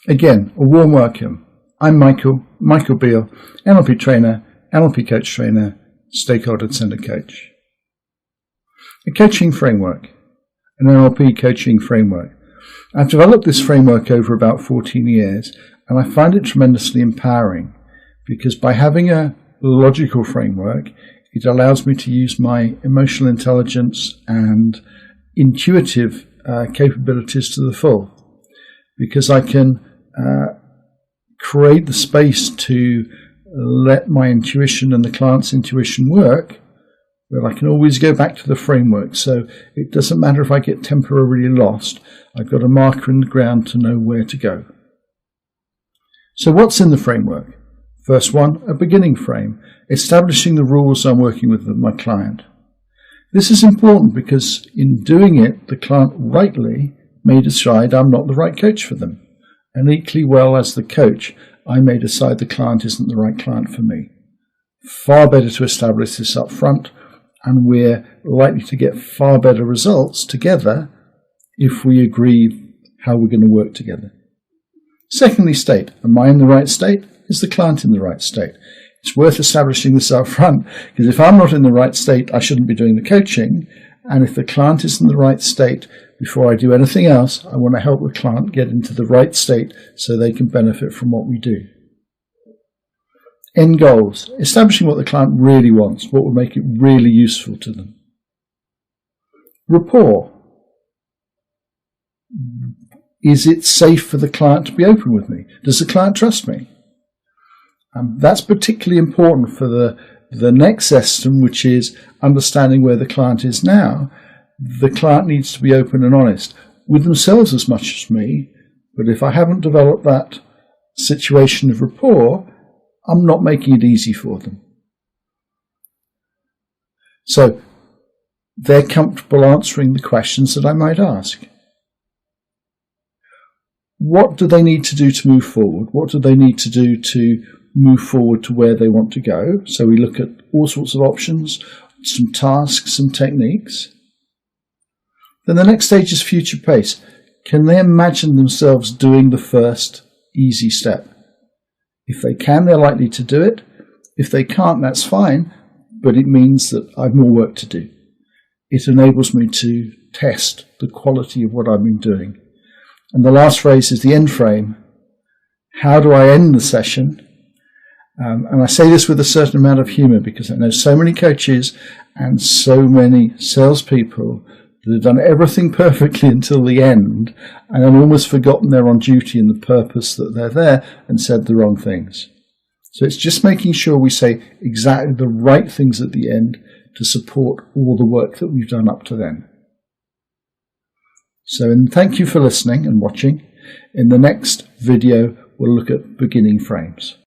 Again, a warm welcome. I'm Michael Beale, NLP trainer, NLP Coach trainer, stakeholder centered coach. A coaching framework, an NLP coaching framework. I've developed this framework over about 14 years, and I find it tremendously empowering because by having a logical framework, it allows me to use my emotional intelligence and intuitive capabilities to the full, because I can create the space to let my intuition and the client's intuition work, but I can always go back to the framework. So it doesn't matter if I get temporarily lost, I've got a marker in the ground to know where to go. So what's in the framework? First one, a beginning frame, establishing the rules I'm working with my client. This is important because in doing it, the client rightly may decide I'm not the right coach for them. And equally well as the coach, I may decide the client isn't the right client for me. Far better to establish this up front, and we're likely to get far better results together if we agree how we're going to work together. Secondly, state. Am I in the right state? Is the client in the right state? It's worth establishing this up front, because if I'm not in the right state, I shouldn't be doing the coaching. And if the client is in the right state, before I do anything else, I want to help the client get into the right state so they can benefit from what we do. End goals. Establishing what the client really wants, what will make it really useful to them. Rapport. Is it safe for the client to be open with me? Does the client trust me? That's particularly important for the next system, which is understanding where the client is now. The client needs to be open and honest with themselves as much as me, but if I haven't developed that situation of rapport, I'm not making it easy for them. So they're comfortable answering the questions that I might ask. What do they need to do to move forward? What do they need to do to move forward to where they want to go? So we look at all sorts of options, some tasks, some techniques. Then the next stage is future pace. Can they imagine themselves doing the first easy step? If they can, they're likely to do it. If they can't, that's fine, but it means that I've more work to do. It enables me to test the quality of what I've been doing. And the last phrase is the end frame. How do I end the session? And I say this with a certain amount of humor because I know so many coaches and so many salespeople that have done everything perfectly until the end and have almost forgotten they're on duty and the purpose that they're there and said the wrong things. So it's just making sure we say exactly the right things at the end to support all the work that we've done up to then. So thank you for listening and watching. In the next video, we'll look at beginning frames.